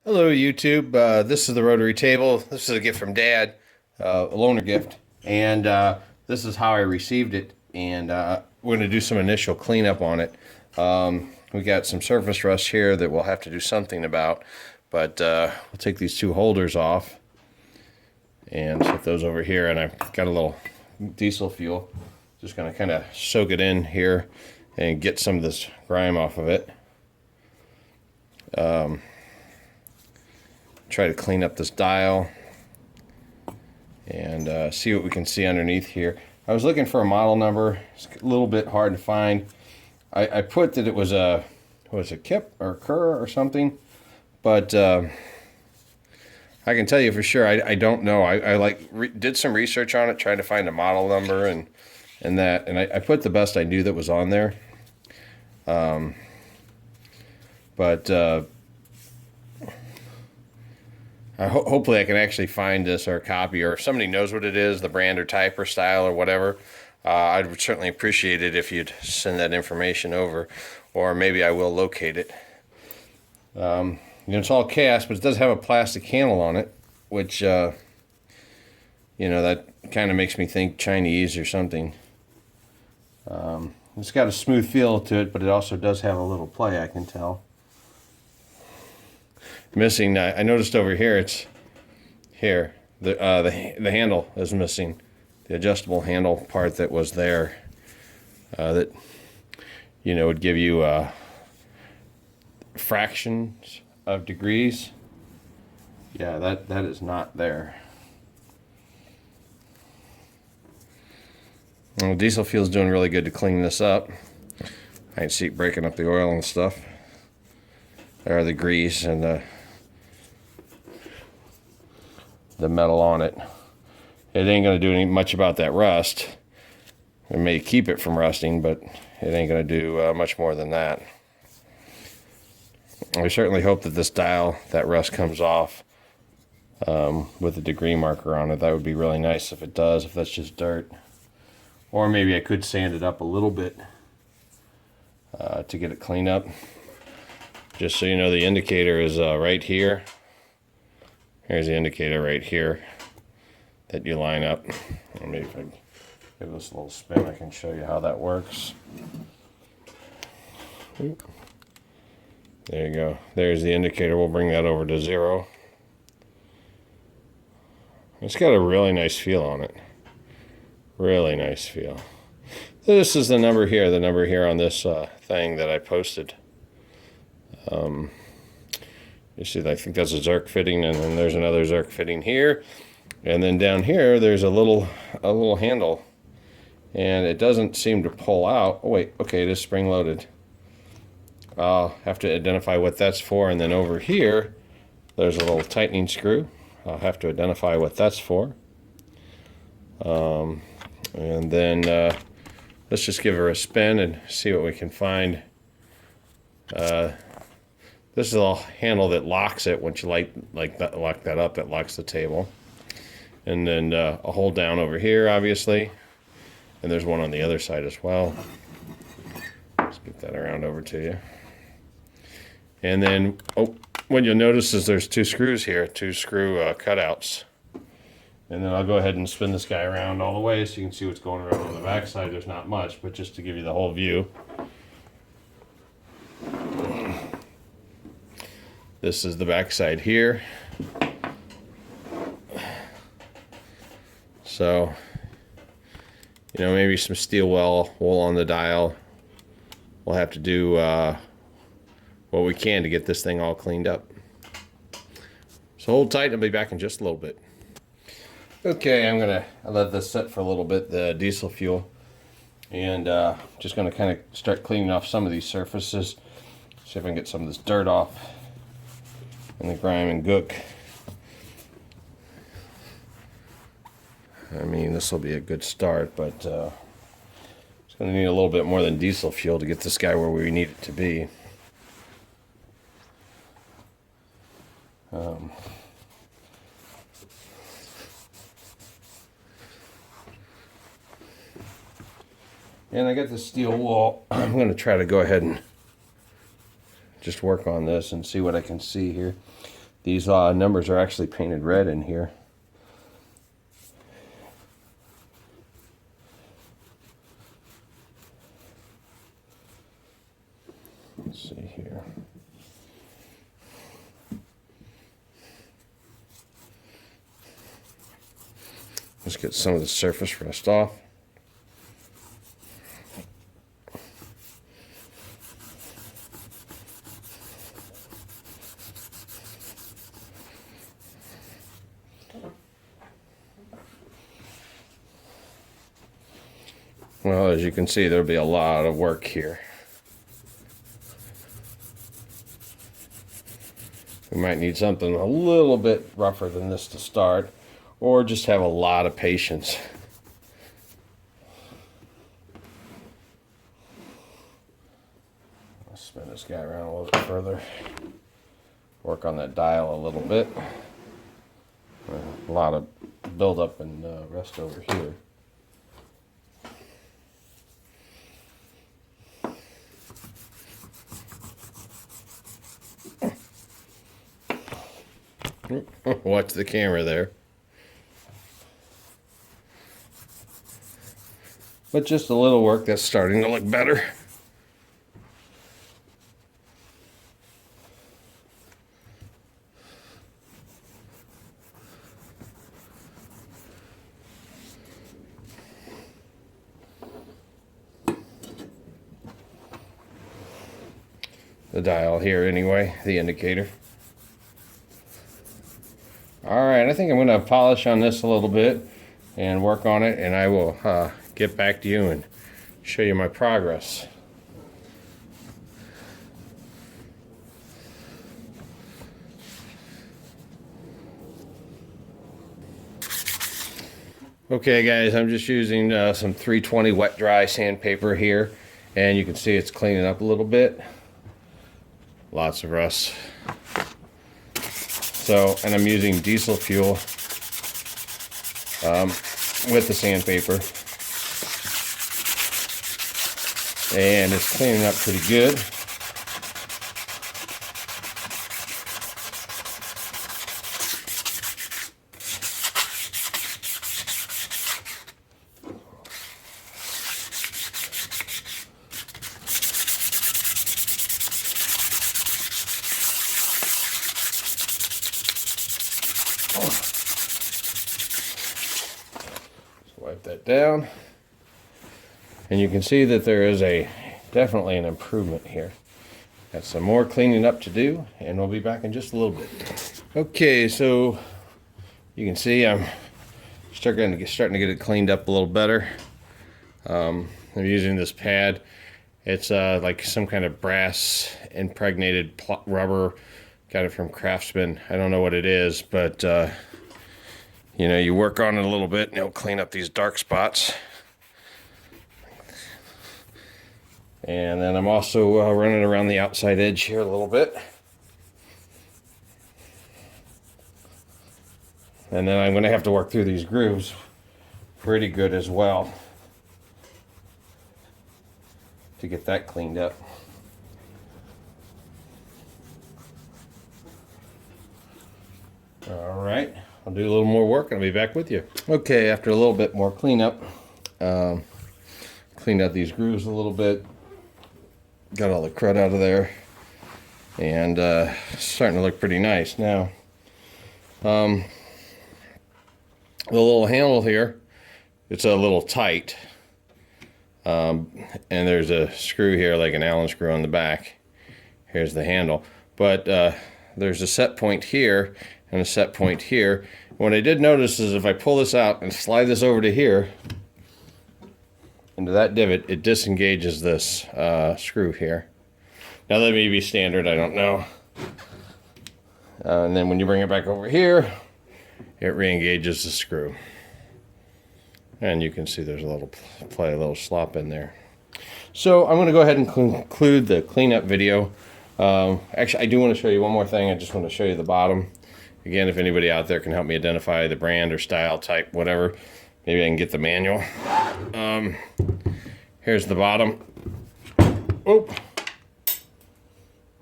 Hello, YouTube. This is the rotary table. This is a gift from Dad, a loaner gift, and this is how I received it. And we're going to do some initial cleanup on it. We got some surface rust here that we'll have to do something about, but we'll take these two holders off and set those over here. And I've got a little diesel fuel. Just going to kind of soak it in here and get some of this grime off of it. Try to clean up this dial and see what we can see underneath here. I was looking for a model number. It's a little bit hard to find. I put that it was a Kip or Kerr or something, but I can tell you for sure I don't know. I did some research on it, tried to find a model number and I put the best I knew that was on there. Hopefully I can actually find this or a copy, or if somebody knows what it is, the brand or type or style or whatever, I would certainly appreciate it if you'd send that information over, or maybe I will locate it. It's all cast, but it does have a plastic handle on it, which, that kind of makes me think Chinese or something. It's got a smooth feel to it, but it also does have a little play, I can tell. Missing, I noticed over here, it's here, the handle is missing, the adjustable handle part that was there, that would give you fractions of degrees. Yeah, that is not there. Well, diesel fuel's doing really good to clean this up. I can see it breaking up the oil and stuff, or the grease and the metal on it. It ain't going to do much about that rust. It may keep it from rusting, but it ain't going to do much more than that. I certainly hope that this dial, that rust comes off with a degree marker on it. That would be really nice if it does, if that's just dirt. Or maybe I could sand it up a little bit to get it cleaned up. Just so you know, the indicator is right here. Here's the indicator right here that you line up. Maybe if I give this a little spin, I can show you how that works. There you go. There's the indicator. We'll bring that over to 0. It's got a really nice feel on it. Really nice feel. This is the number here on this thing that I posted. You see, I think that's a Zerk fitting, and then there's another Zerk fitting here, and then down here there's a little handle, and it doesn't seem to pull out. Oh wait, okay, it is spring loaded. I'll have to identify what that's for, and then over here there's a little tightening screw. I'll have to identify what that's for. And then let's just give her a spin and see what we can find. This is a handle that locks it once you lock that up. It locks the table. And then a hold down over here, obviously. And there's one on the other side as well. Let's get that around over to you. And then, what you'll notice is there's 2 screws here, 2 screw cutouts. And then I'll go ahead and spin this guy around all the way so you can see what's going around on the back side. There's not much, but just to give you the whole view. This is the back side here. So, maybe some steel wool on the dial. We'll have to do what we can to get this thing all cleaned up. So hold tight, I'll be back in just a little bit. Okay, I'm gonna let this sit for a little bit, the diesel fuel, and just gonna kind of start cleaning off some of these surfaces. See if I can get some of this dirt off and the grime and gook. I mean, this will be a good start, but it's gonna need a little bit more than diesel fuel to get this guy where we need it to be. And I got the steel wool. I'm going to try to go ahead and just work on this and see what I can see here. These numbers are actually painted red in here. Let's see here. Let's get some of the surface rust off. Well, as you can see, there'll be a lot of work here. We might need something a little bit rougher than this to start, or just have a lot of patience. I'll spin this guy around a little bit further. Work on that dial a little bit. A lot of buildup and rust over here. Watch the camera there. But just a little work that's starting to look better. The dial here anyway, the indicator. Alright, I think I'm going to polish on this a little bit and work on it, and I will get back to you and show you my progress. Okay guys, I'm just using some 320 wet dry sandpaper here, and you can see it's cleaning up a little bit. Lots of rust. So, and I'm using diesel fuel with the sandpaper, and it's cleaning up pretty good. Wipe that down, and you can see that there is definitely an improvement here. Got some more cleaning up to do, and we'll be back in just a little bit. Okay, so you can see I'm starting to get it cleaned up a little better. I'm using this pad. It's like some kind of brass impregnated rubber. Got it from Craftsman. I don't know what it is, but you know, you work on it a little bit and it'll clean up these dark spots. And then I'm also running around the outside edge here a little bit. And then I'm going to have to work through these grooves pretty good as well to get that cleaned up. All right. I'll do a little more work and I'll be back with you. Okay, after a little bit more cleanup, cleaned out these grooves a little bit, got all the crud out of there, and starting to look pretty nice. Now, the little handle here, it's a little tight, and there's a screw here, like an Allen screw on the back. Here's the handle, but there's a set point here and a set point here. What I did notice is if I pull this out and slide this over to here, into that divot, it disengages this screw here. Now that may be standard, I don't know. And then when you bring it back over here, it re-engages the screw. And you can see there's a little slop in there. So I'm going to go ahead and conclude the cleanup video. Actually, I do want to show you one more thing. I just want to show you the bottom. Again, if anybody out there can help me identify the brand or style, type, whatever, maybe I can get the manual. Here's the bottom. Oh,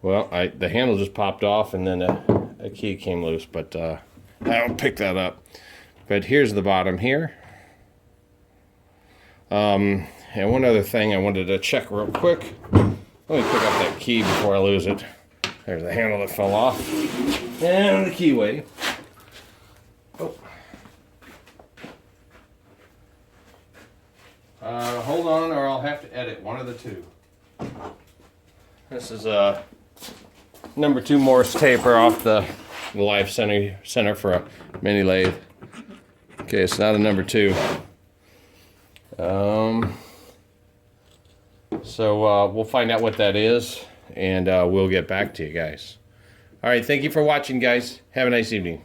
well, the handle just popped off, and then a key came loose, but I'll pick that up. But here's the bottom here. And one other thing I wanted to check real quick. Let me pick up that key before I lose it. There's the handle that fell off. And the keyway. Oh. Hold on, or I'll have to edit one of the two. This is a number 2 Morse taper off the live center for a mini lathe. Okay, it's not a number 2. So we'll find out what that is, and we'll get back to you guys. All right, thank you for watching, guys. Have a nice evening.